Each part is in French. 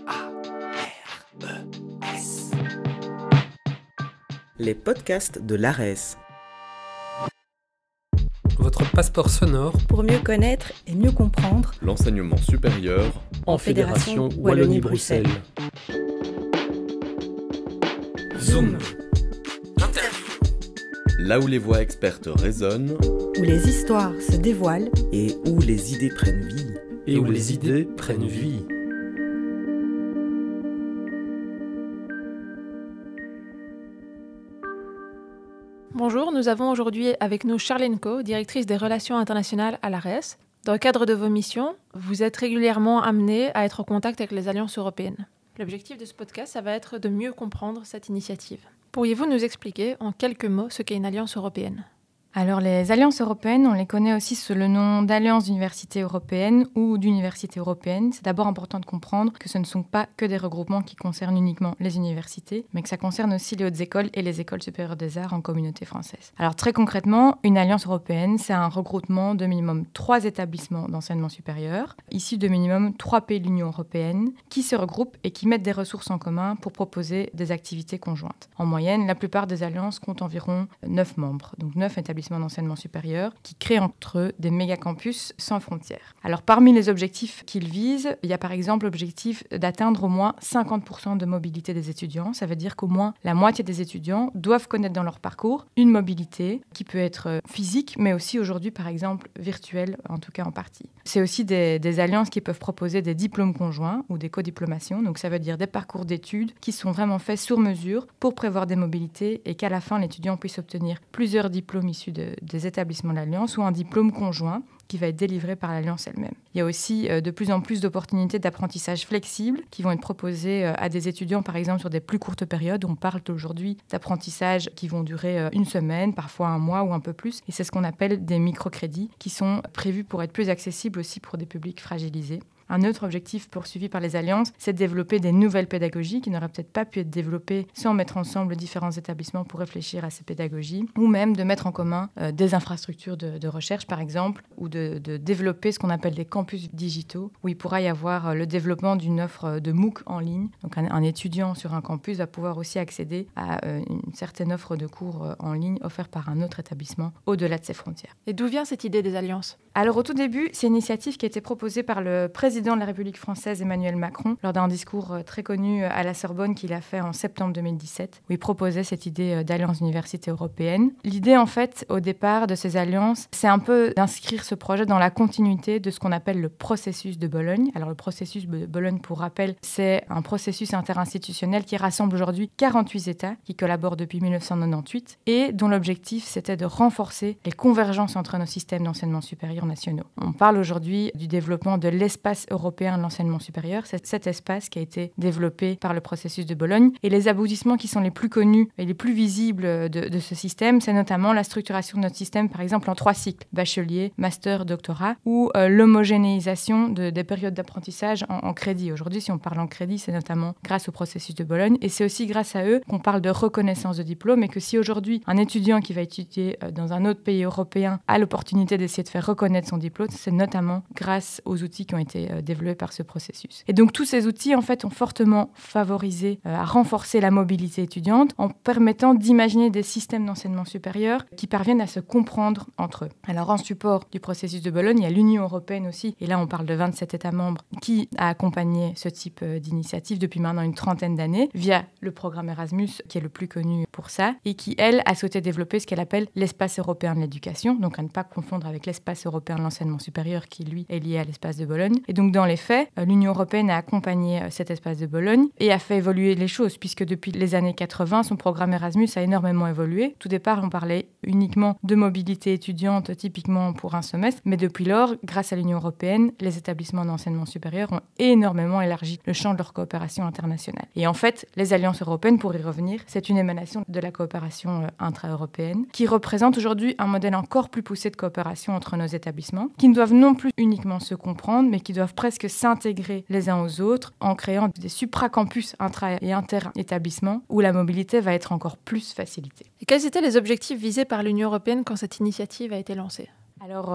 ARES. Les podcasts de l'ARES. Votre passeport sonore pour mieux connaître et mieux comprendre l'enseignement supérieur en Fédération Wallonie-Bruxelles. Zoom. Là où les voix expertes résonnent, où les histoires se dévoilent Et où les idées prennent vie. Et où les idées prennent vie. Bonjour, nous avons aujourd'hui avec nous Charlène Caux, directrice des relations internationales à l'ARES. Dans le cadre de vos missions, vous êtes régulièrement amenée à être en contact avec les alliances européennes. L'objectif de ce podcast, ça va être de mieux comprendre cette initiative. Pourriez-vous nous expliquer en quelques mots ce qu'est une alliance européenne ? Alors les alliances européennes, on les connaît aussi sous le nom d'alliances d'universités européennes ou d'universités européennes. C'est d'abord important de comprendre que ce ne sont pas que des regroupements qui concernent uniquement les universités, mais que ça concerne aussi les hautes écoles et les écoles supérieures des arts en communauté française. Alors très concrètement, une alliance européenne, c'est un regroupement de minimum 3 établissements d'enseignement supérieur, issus de minimum 3 pays de l'Union européenne, qui se regroupent et qui mettent des ressources en commun pour proposer des activités conjointes. En moyenne, la plupart des alliances comptent environ 9 membres, donc 9 établissements d'enseignement supérieur qui créent entre eux des méga-campus sans frontières. Alors parmi les objectifs qu'ils visent, il y a par exemple l'objectif d'atteindre au moins 50% de mobilité des étudiants. Ça veut dire qu'au moins la moitié des étudiants doivent connaître dans leur parcours une mobilité qui peut être physique, mais aussi aujourd'hui par exemple virtuelle, en tout cas en partie. C'est aussi des alliances qui peuvent proposer des diplômes conjoints ou des codiplomations. Donc ça veut dire des parcours d'études qui sont vraiment faits sur mesure pour prévoir des mobilités et qu'à la fin l'étudiant puisse obtenir plusieurs diplômes issus des établissements de l'Alliance ou un diplôme conjoint qui va être délivré par l'Alliance elle-même. Il y a aussi de plus en plus d'opportunités d'apprentissage flexible qui vont être proposées à des étudiants, par exemple, sur des plus courtes périodes. On parle aujourd'hui d'apprentissages qui vont durer une semaine, parfois un mois ou un peu plus. Et c'est ce qu'on appelle des microcrédits qui sont prévus pour être plus accessibles aussi pour des publics fragilisés. Un autre objectif poursuivi par les alliances, c'est de développer des nouvelles pédagogies qui n'auraient peut-être pas pu être développées sans mettre ensemble différents établissements pour réfléchir à ces pédagogies, ou même de mettre en commun des infrastructures de recherche, par exemple, ou de développer ce qu'on appelle des campus digitaux, où il pourra y avoir le développement d'une offre de MOOC en ligne. Donc un étudiant sur un campus va pouvoir aussi accéder à une certaine offre de cours en ligne offerte par un autre établissement au-delà de ses frontières. Et d'où vient cette idée des alliances ? Alors au tout début, c'est une initiative qui a été proposée par le président de la République française Emmanuel Macron lors d'un discours très connu à la Sorbonne qu'il a fait en septembre 2017 où il proposait cette idée d'alliance d'université européenne. L'idée en fait au départ de ces alliances, c'est un peu d'inscrire ce projet dans la continuité de ce qu'on appelle le processus de Bologne. Alors le processus de Bologne, pour rappel, c'est un processus interinstitutionnel qui rassemble aujourd'hui 48 États qui collaborent depuis 1998 et dont l'objectif c'était de renforcer les convergences entre nos systèmes d'enseignement supérieur nationaux. On parle aujourd'hui du développement de l'espace européen de l'enseignement supérieur. C'est cet espace qui a été développé par le processus de Bologne. Et les aboutissements qui sont les plus connus et les plus visibles de ce système, c'est notamment la structuration de notre système, par exemple, en 3 cycles, bachelier, master, doctorat, ou l'homogénéisation des périodes d'apprentissage en crédit. Aujourd'hui, si on parle en crédit, c'est notamment grâce au processus de Bologne. Et c'est aussi grâce à eux qu'on parle de reconnaissance de diplôme et que si aujourd'hui, un étudiant qui va étudier dans un autre pays européen a l'opportunité d'essayer de faire reconnaître son diplôme, c'est notamment grâce aux outils qui ont été développés par ce processus. Et donc tous ces outils en fait ont fortement favorisé à renforcer la mobilité étudiante en permettant d'imaginer des systèmes d'enseignement supérieur qui parviennent à se comprendre entre eux. Alors en support du processus de Bologne, il y a l'Union européenne aussi, et là on parle de 27 États membres qui a accompagné ce type d'initiative depuis maintenant une 30aine d'années via le programme Erasmus qui est le plus connu pour ça et qui elle a souhaité développer ce qu'elle appelle l'espace européen de l'éducation, donc à ne pas confondre avec l'espace européen de l'enseignement supérieur qui lui est lié à l'espace de Bologne. Et donc dans les faits, l'Union européenne a accompagné cet espace de Bologne et a fait évoluer les choses puisque depuis les années 80, son programme Erasmus a énormément évolué. Tout départ, on parlait uniquement de mobilité étudiante typiquement pour un semestre, mais depuis lors, grâce à l'Union européenne, les établissements d'enseignement supérieur ont énormément élargi le champ de leur coopération internationale. Et en fait, les alliances européennes, pour y revenir, c'est une émanation de la coopération intra-européenne qui représente aujourd'hui un modèle encore plus poussé de coopération entre nos établissements qui ne doivent non plus uniquement se comprendre, mais qui doivent presque s'intégrer les uns aux autres en créant des supracampus intra- et inter-établissements où la mobilité va être encore plus facilitée. Et quels étaient les objectifs visés par l'Union européenne quand cette initiative a été lancée ? Alors,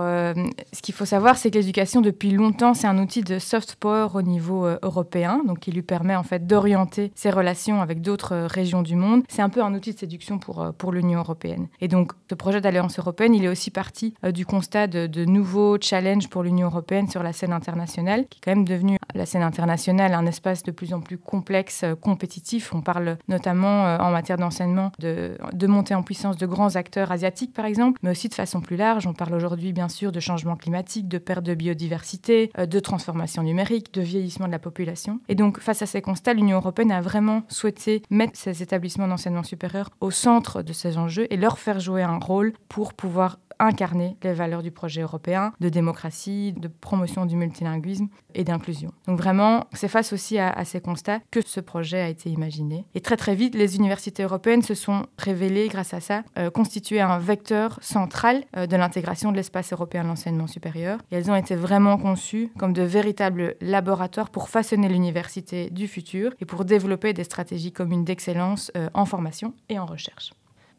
ce qu'il faut savoir, c'est que l'éducation, depuis longtemps, c'est un outil de soft power au niveau européen, donc qui lui permet en fait d'orienter ses relations avec d'autres régions du monde. C'est un peu un outil de séduction pour l'Union européenne. Et donc, ce projet d'alliance européenne, il est aussi parti du constat de nouveaux challenges pour l'Union européenne sur la scène internationale, qui est quand même devenue la scène internationale un espace de plus en plus complexe, compétitif. On parle notamment en matière d'enseignement de montée en puissance de grands acteurs asiatiques, par exemple, mais aussi de façon plus large. On parle aujourd'hui, bien sûr, de changement climatique, de perte de biodiversité, de transformation numérique, de vieillissement de la population. Et donc, face à ces constats, l'Union européenne a vraiment souhaité mettre ces établissements d'enseignement supérieur au centre de ces enjeux et leur faire jouer un rôle pour pouvoir incarner les valeurs du projet européen, de démocratie, de promotion du multilinguisme et d'inclusion. Donc vraiment, c'est face aussi à ces constats que ce projet a été imaginé. Et très très vite, les universités européennes se sont révélées, grâce à ça, constituer un vecteur central de l'intégration de l'espace européen de l'enseignement supérieur. Et elles ont été vraiment conçues comme de véritables laboratoires pour façonner l'université du futur et pour développer des stratégies communes d'excellence en formation et en recherche.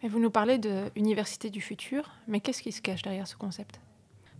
Mais vous nous parlez de université du futur, mais qu'est-ce qui se cache derrière ce concept ?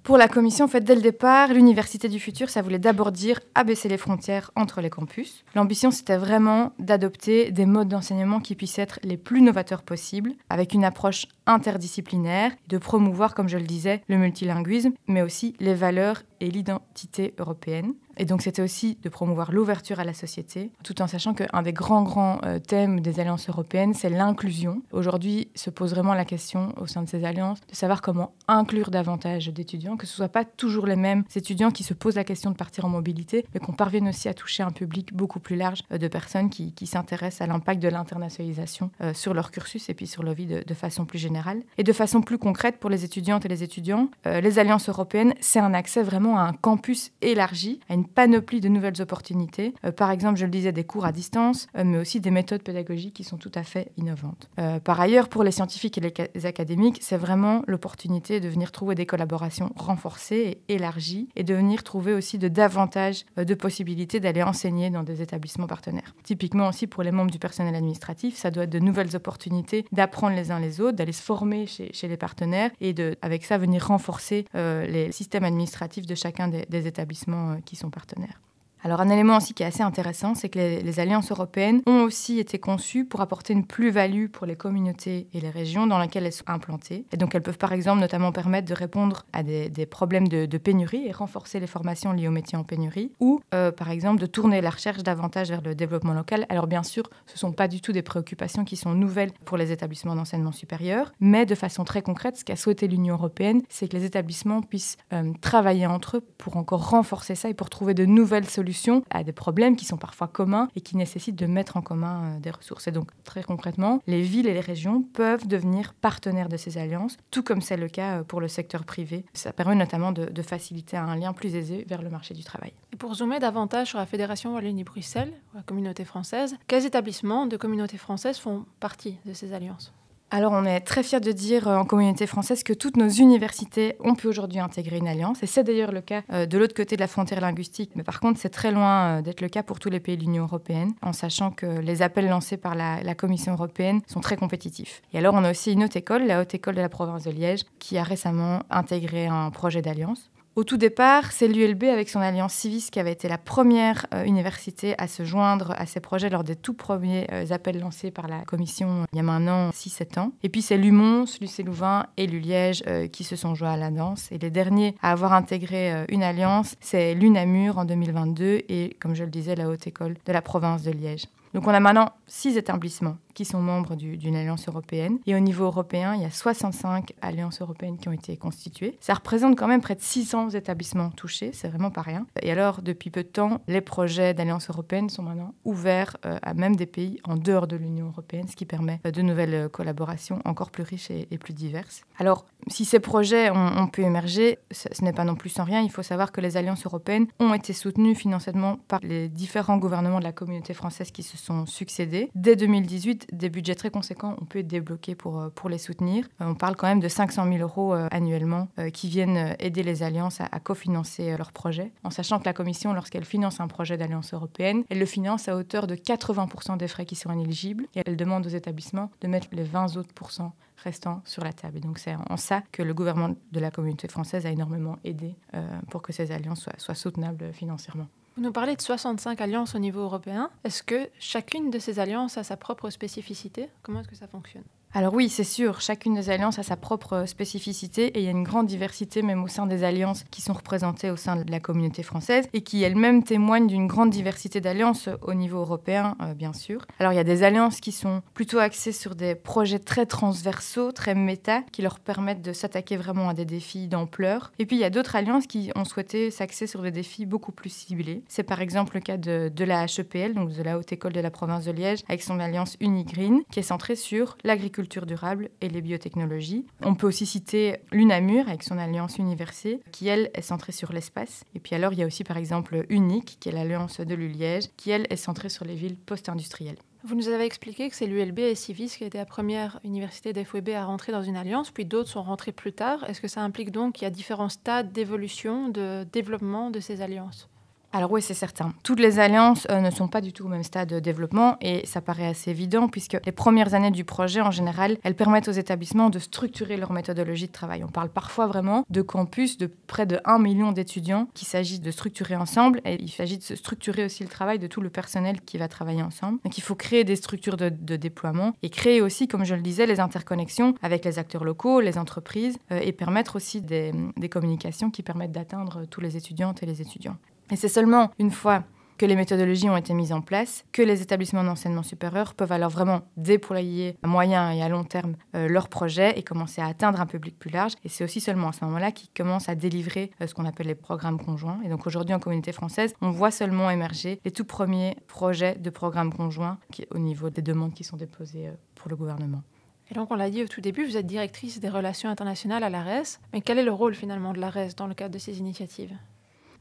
Pour la Commission, en fait, dès le départ, l'université du futur, ça voulait d'abord dire abaisser les frontières entre les campus. L'ambition, c'était vraiment d'adopter des modes d'enseignement qui puissent être les plus novateurs possibles, avec une approche interdisciplinaire, de promouvoir, comme je le disais, le multilinguisme, mais aussi les valeurs et l'identité européenne. Et donc, c'était aussi de promouvoir l'ouverture à la société, tout en sachant qu'un des grands thèmes des alliances européennes, c'est l'inclusion. Aujourd'hui, se pose vraiment la question, au sein de ces alliances, de savoir comment inclure davantage d'étudiants, que ce ne soit pas toujours les mêmes étudiants qui se posent la question de partir en mobilité, mais qu'on parvienne aussi à toucher un public beaucoup plus large de personnes qui s'intéressent à l'impact de l'internationalisation sur leur cursus et puis sur leur vie de façon plus générale. Et de façon plus concrète, pour les étudiantes et les étudiants, les alliances européennes, c'est un accès vraiment à un campus élargi, à une panoplie de nouvelles opportunités. Par exemple, je le disais, des cours à distance, mais aussi des méthodes pédagogiques qui sont tout à fait innovantes. Par ailleurs, pour les scientifiques et les académiques, c'est vraiment l'opportunité de venir trouver des collaborations renforcées et élargies et de venir trouver aussi davantage de possibilités d'aller enseigner dans des établissements partenaires. Typiquement aussi pour les membres du personnel administratif, ça doit être de nouvelles opportunités d'apprendre les uns les autres, d'aller se former chez les partenaires et avec ça venir renforcer les systèmes administratifs de chacun des établissements qui sont partenaires. Alors un élément aussi qui est assez intéressant, c'est que les alliances européennes ont aussi été conçues pour apporter une plus-value pour les communautés et les régions dans lesquelles elles sont implantées. Et donc elles peuvent par exemple notamment permettre de répondre à des problèmes de pénurie et renforcer les formations liées aux métiers en pénurie, ou par exemple de tourner la recherche davantage vers le développement local. Alors bien sûr, ce ne sont pas du tout des préoccupations qui sont nouvelles pour les établissements d'enseignement supérieur, mais de façon très concrète, ce qu'a souhaité l'Union européenne, c'est que les établissements puissent travailler entre eux pour encore renforcer ça et pour trouver de nouvelles solutions à des problèmes qui sont parfois communs et qui nécessitent de mettre en commun des ressources. Et donc, très concrètement, les villes et les régions peuvent devenir partenaires de ces alliances, tout comme c'est le cas pour le secteur privé. Ça permet notamment de faciliter un lien plus aisé vers le marché du travail. Et pour zoomer davantage sur la Fédération Wallonie-Bruxelles, la communauté française, quels établissements de communautés françaises font partie de ces alliances ? Alors, on est très fiers de dire en communauté française que toutes nos universités ont pu aujourd'hui intégrer une alliance. Et c'est d'ailleurs le cas de l'autre côté de la frontière linguistique. Mais par contre, c'est très loin d'être le cas pour tous les pays de l'Union européenne, en sachant que les appels lancés par la Commission européenne sont très compétitifs. Et alors, on a aussi une autre école, la Haute École de la province de Liège, qui a récemment intégré un projet d'alliance. Au tout départ, c'est l'ULB avec son alliance Civis qui avait été la première université à se joindre à ces projets lors des tout premiers appels lancés par la Commission il y a maintenant 6-7 ans. Et puis c'est l'UMons, l'UC-Louvain et l'ULiège qui se sont joints à la danse. Et les derniers à avoir intégré une alliance, c'est l'UNAMUR en 2022 et, comme je le disais, la Haute École de la province de Liège. Donc on a maintenant 6 établissements qui sont membres d'une alliance européenne. Et au niveau européen, il y a 65 alliances européennes qui ont été constituées. Ça représente quand même près de 600 établissements touchés, c'est vraiment pas rien. Et alors, depuis peu de temps, les projets d'alliance européenne sont maintenant ouverts à même des pays en dehors de l'Union européenne, ce qui permet de nouvelles collaborations encore plus riches et plus diverses. Alors, si ces projets ont pu émerger, ce n'est pas non plus sans rien. Il faut savoir que les alliances européennes ont été soutenues financièrement par les différents gouvernements de la communauté française qui se sont succédés. Dès 2018, ensuite, des budgets très conséquents ont pu être débloqués pour les soutenir. On parle quand même de 500 000 € annuellement qui viennent aider les alliances à cofinancer leurs projets, en sachant que la Commission, lorsqu'elle finance un projet d'alliance européenne, elle le finance à hauteur de 80% des frais qui sont inéligibles et elle demande aux établissements de mettre les 20 autres pourcents restants sur la table. Et donc c'est en ça que le gouvernement de la Communauté française a énormément aidé pour que ces alliances soient soutenables financièrement. Vous nous parlez de 65 alliances au niveau européen. Est-ce que chacune de ces alliances a sa propre spécificité ? Comment est-ce que ça fonctionne ? Alors oui, c'est sûr, chacune des alliances a sa propre spécificité et il y a une grande diversité même au sein des alliances qui sont représentées au sein de la Communauté française et qui elles-mêmes témoignent d'une grande diversité d'alliances au niveau européen, bien sûr. Alors il y a des alliances qui sont plutôt axées sur des projets très transversaux, très méta, qui leur permettent de s'attaquer vraiment à des défis d'ampleur. Et puis il y a d'autres alliances qui ont souhaité s'axer sur des défis beaucoup plus ciblés. C'est par exemple le cas de la HEPL, donc de la Haute École de la Province de Liège, avec son alliance Unigreen, qui est centrée sur l'agriculture durable et les biotechnologies. On peut aussi citer l'UNAMUR avec son alliance Universi, qui elle est centrée sur l'espace. Et puis alors il y a aussi par exemple UNIC, qui est l'alliance de l'U-Liège, qui elle est centrée sur les villes post-industrielles. Vous nous avez expliqué que c'est l'ULB et Civis qui a été la première université d'FEB à rentrer dans une alliance, puis d'autres sont rentrés plus tard. Est-ce que ça implique donc qu'il y a différents stades d'évolution, de développement de ces alliances ? Alors oui, c'est certain. Toutes les alliances ne sont pas du tout au même stade de développement et ça paraît assez évident puisque les premières années du projet, en général, elles permettent aux établissements de structurer leur méthodologie de travail. On parle parfois vraiment de campus de près de 1 million d'étudiants qu'il s'agit de structurer ensemble et il s'agit de structurer aussi le travail de tout le personnel qui va travailler ensemble. Donc il faut créer des structures de déploiement et créer aussi, comme je le disais, les interconnexions avec les acteurs locaux, les entreprises et permettre aussi des communications qui permettent d'atteindre tous les étudiantes et les étudiants. Et c'est seulement une fois que les méthodologies ont été mises en place que les établissements d'enseignement supérieur peuvent alors vraiment déployer à moyen et à long terme leurs projets et commencer à atteindre un public plus large. Et c'est aussi seulement à ce moment-là qu'ils commencent à délivrer ce qu'on appelle les programmes conjoints. Et donc aujourd'hui, en Communauté française, on voit seulement émerger les tout premiers projets de programmes conjoints au niveau des demandes qui sont déposées pour le gouvernement. Et donc, on l'a dit au tout début, vous êtes directrice des relations internationales à l'ARES. Mais quel est le rôle finalement de l'ARES dans le cadre de ces initiatives ?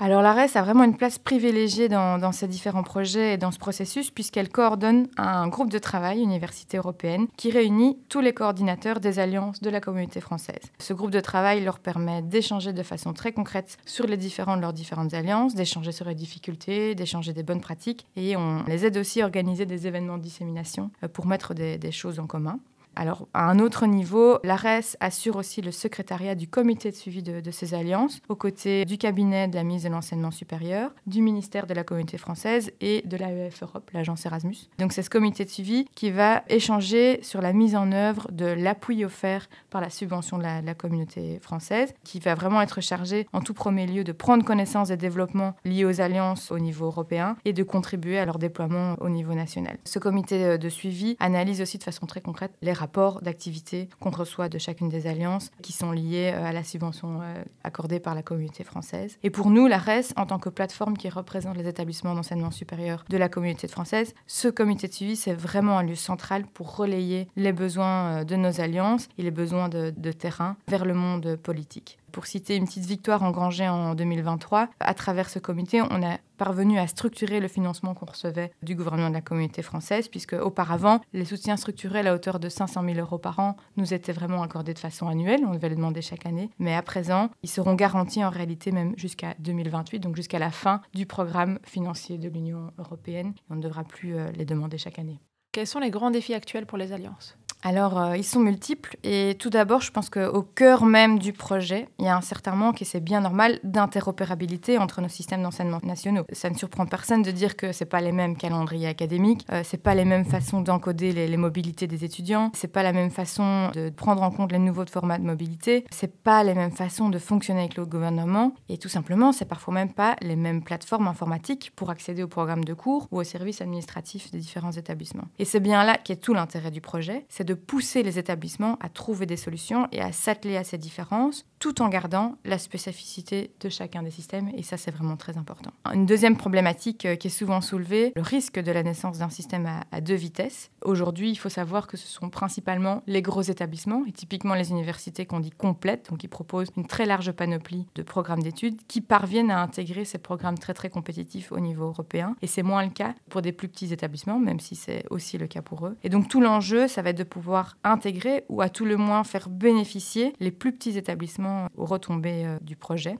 Alors l'ARES a vraiment une place privilégiée dans ces différents projets et dans ce processus puisqu'elle coordonne un groupe de travail, Université européenne, qui réunit tous les coordinateurs des alliances de la Communauté française. Ce groupe de travail leur permet d'échanger de façon très concrète sur les différents de leurs différentes alliances, d'échanger sur les difficultés, d'échanger des bonnes pratiques et on les aide aussi à organiser des événements de dissémination pour mettre des choses en commun. Alors, à un autre niveau, l'ARES assure aussi le secrétariat du comité de suivi de ces alliances, aux côtés du cabinet de la ministre de l'Enseignement supérieur, du ministère de la Communauté française et de l'AEF Europe, l'agence Erasmus. Donc, c'est ce comité de suivi qui va échanger sur la mise en œuvre de l'appui offert par la subvention de la Communauté française, qui va vraiment être chargé, en tout premier lieu, de prendre connaissance des développements liés aux alliances au niveau européen et de contribuer à leur déploiement au niveau national. Ce comité de suivi analyse aussi de façon très concrète les rapports d'activité qu'on reçoit de chacune des alliances qui sont liées à la subvention accordée par la Communauté française. Et pour nous, l'ARES, en tant que plateforme qui représente les établissements d'enseignement supérieur de la Communauté française, ce comité de suivi, c'est vraiment un lieu central pour relayer les besoins de nos alliances et les besoins de terrain vers le monde politique. Pour citer une petite victoire engrangée en 2023, à travers ce comité, on a parvenu à structurer le financement qu'on recevait du gouvernement de la Communauté française, puisque auparavant, les soutiens structurels à hauteur de 500 000 € par an nous étaient vraiment accordés de façon annuelle, on devait les demander chaque année, mais à présent, ils seront garantis en réalité même jusqu'à 2028, donc jusqu'à la fin du programme financier de l'Union européenne. On ne devra plus les demander chaque année. Quels sont les grands défis actuels pour les alliances ? Alors, ils sont multiples et tout d'abord, je pense qu'au cœur même du projet, il y a un certain manque, et c'est bien normal, d'interopérabilité entre nos systèmes d'enseignement nationaux. Ça ne surprend personne de dire que c'est pas les mêmes calendriers académiques, c'est pas les mêmes façons d'encoder les mobilités des étudiants, c'est pas la même façon de prendre en compte les nouveaux formats de mobilité, c'est pas les mêmes façons de fonctionner avec le gouvernement et tout simplement, c'est parfois même pas les mêmes plateformes informatiques pour accéder aux programmes de cours ou aux services administratifs des différents établissements. Et c'est bien là qu'est tout l'intérêt du projet, c'est de pousser les établissements à trouver des solutions et à s'atteler à ces différences tout en gardant la spécificité de chacun des systèmes, et ça, c'est vraiment très important. Une deuxième problématique qui est souvent soulevée, le risque de la naissance d'un système à deux vitesses. Aujourd'hui, il faut savoir que ce sont principalement les gros établissements, et typiquement les universités qu'on dit complètes, donc qui proposent une très large panoplie de programmes d'études, qui parviennent à intégrer ces programmes très très compétitifs au niveau européen, et c'est moins le cas pour des plus petits établissements, même si c'est aussi le cas pour eux. Et donc tout l'enjeu, ça va être de pouvoir intégrer, ou à tout le moins faire bénéficier les plus petits établissements aux retombées du projet.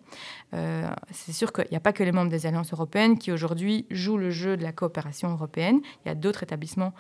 C'est sûr qu'il n'y a pas que les membres des alliances européennes qui aujourd'hui jouent le jeu de la coopération européenne. Il y a d'autres établissements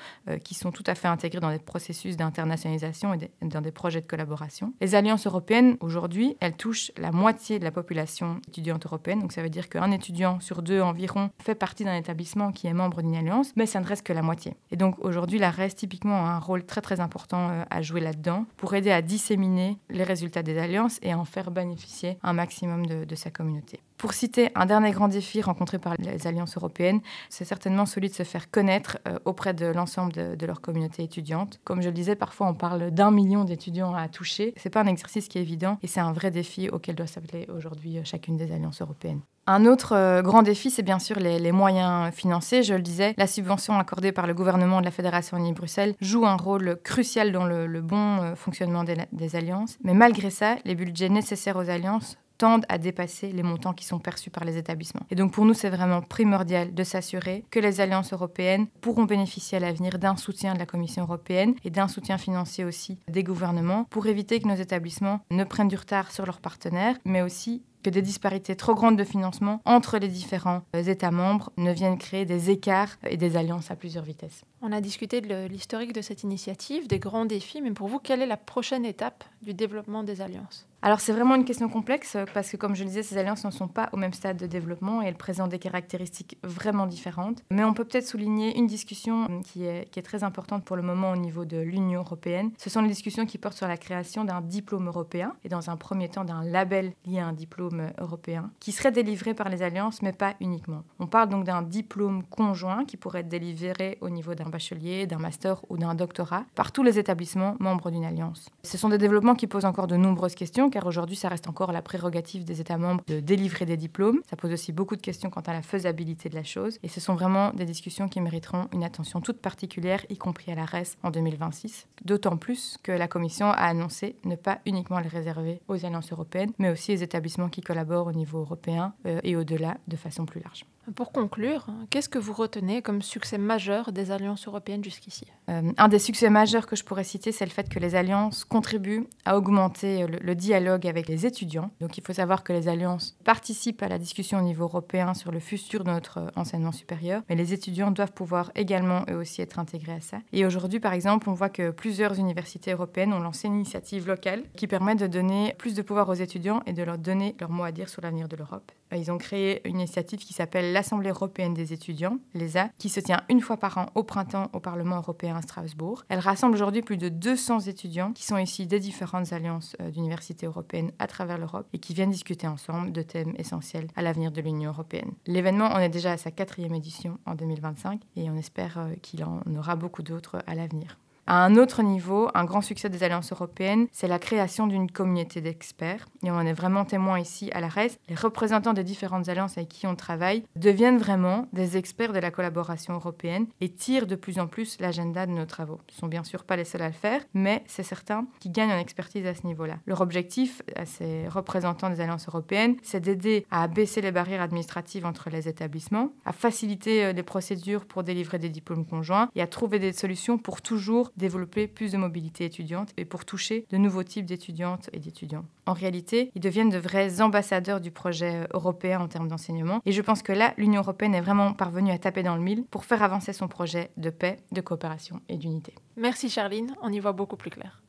qui sont tout à fait intégrés dans des processus d'internationalisation et dans des projets de collaboration. Les alliances européennes, aujourd'hui, elles touchent la moitié de la population étudiante européenne. Donc ça veut dire qu'un étudiant sur deux environ fait partie d'un établissement qui est membre d'une alliance, mais ça ne reste que la moitié. Et donc aujourd'hui, l'ARES typiquement a un rôle très très important à jouer là-dedans pour aider à disséminer les résultats des alliances et à en faire bénéficier un maximum de sa communauté. Pour citer un dernier grand défi rencontré par les alliances européennes, c'est certainement celui de se faire connaître auprès de l'ensemble de leur communauté étudiante. Comme je le disais, parfois on parle d'1 million d'étudiants à toucher. C'est pas un exercice qui est évident et c'est un vrai défi auquel doit s'atteler aujourd'hui chacune des alliances européennes. Un autre grand défi, c'est bien sûr les moyens financiers. Je le disais, la subvention accordée par le gouvernement de la Fédération Wallonie-Bruxelles joue un rôle crucial dans le bon fonctionnement des alliances. Mais malgré ça, les budgets nécessaires aux alliances tendent à dépasser les montants qui sont perçus par les établissements. Et donc pour nous, c'est vraiment primordial de s'assurer que les alliances européennes pourront bénéficier à l'avenir d'un soutien de la Commission européenne et d'un soutien financier aussi des gouvernements pour éviter que nos établissements ne prennent du retard sur leurs partenaires, mais aussi que des disparités trop grandes de financement entre les différents États membres ne viennent créer des écarts et des alliances à plusieurs vitesses. On a discuté de l'historique de cette initiative, des grands défis, mais pour vous, quelle est la prochaine étape du développement des alliances ? Alors c'est vraiment une question complexe parce que comme je le disais, ces alliances ne sont pas au même stade de développement et elles présentent des caractéristiques vraiment différentes. Mais on peut peut-être souligner une discussion qui est très importante pour le moment au niveau de l'Union européenne. Ce sont les discussions qui portent sur la création d'un diplôme européen et dans un premier temps d'un label lié à un diplôme européen qui serait délivré par les alliances mais pas uniquement. On parle donc d'un diplôme conjoint qui pourrait être délivré au niveau d'un bachelier, d'un master ou d'un doctorat par tous les établissements membres d'une alliance. Ce sont des développements qui posent encore de nombreuses questions car aujourd'hui, ça reste encore la prérogative des États membres de délivrer des diplômes. Ça pose aussi beaucoup de questions quant à la faisabilité de la chose. Et ce sont vraiment des discussions qui mériteront une attention toute particulière, y compris à l'ARES en 2026. D'autant plus que la Commission a annoncé ne pas uniquement les réserver aux alliances européennes, mais aussi aux établissements qui collaborent au niveau européen et au-delà de façon plus large. Pour conclure, qu'est-ce que vous retenez comme succès majeur des alliances européennes jusqu'ici ? Un des succès majeurs que je pourrais citer, c'est le fait que les alliances contribuent à augmenter le dialogue avec les étudiants. Donc il faut savoir que les alliances participent à la discussion au niveau européen sur le futur de notre enseignement supérieur, mais les étudiants doivent pouvoir également eux aussi être intégrés à ça. Et aujourd'hui, par exemple, on voit que plusieurs universités européennes ont lancé une initiative locale qui permet de donner plus de pouvoir aux étudiants et de leur donner leur mot à dire sur l'avenir de l'Europe. Ils ont créé une initiative qui s'appelle l'Assemblée européenne des étudiants, l'ESA, qui se tient une fois par an au printemps au Parlement européen à Strasbourg. Elle rassemble aujourd'hui plus de 200 étudiants qui sont issus des différentes alliances d'universités européennes à travers l'Europe et qui viennent discuter ensemble de thèmes essentiels à l'avenir de l'Union européenne. L'événement en est déjà à sa 4e édition en 2025 et on espère qu'il en aura beaucoup d'autres à l'avenir. À un autre niveau, un grand succès des alliances européennes, c'est la création d'une communauté d'experts. Et on en est vraiment témoin ici à l'ARES. Les représentants des différentes alliances avec qui on travaille deviennent vraiment des experts de la collaboration européenne et tirent de plus en plus l'agenda de nos travaux. Ils ne sont bien sûr pas les seuls à le faire, mais c'est certains qui gagnent en expertise à ce niveau-là. Leur objectif, à ces représentants des alliances européennes, c'est d'aider à abaisser les barrières administratives entre les établissements, à faciliter les procédures pour délivrer des diplômes conjoints et à trouver des solutions pour toujours développer plus de mobilité étudiante et pour toucher de nouveaux types d'étudiantes et d'étudiants. En réalité, ils deviennent de vrais ambassadeurs du projet européen en termes d'enseignement. Et je pense que là, l'Union européenne est vraiment parvenue à taper dans le mille pour faire avancer son projet de paix, de coopération et d'unité. Merci Charline, on y voit beaucoup plus clair.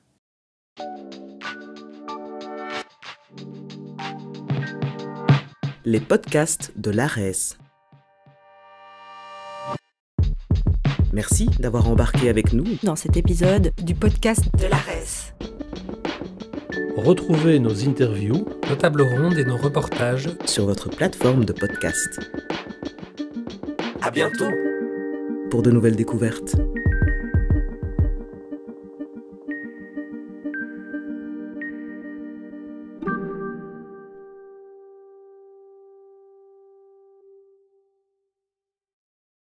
Les podcasts de l'ARES. Merci d'avoir embarqué avec nous dans cet épisode du podcast de l'ARES. Retrouvez nos interviews, nos tables rondes et nos reportages sur votre plateforme de podcast. À bientôt Pour de nouvelles découvertes.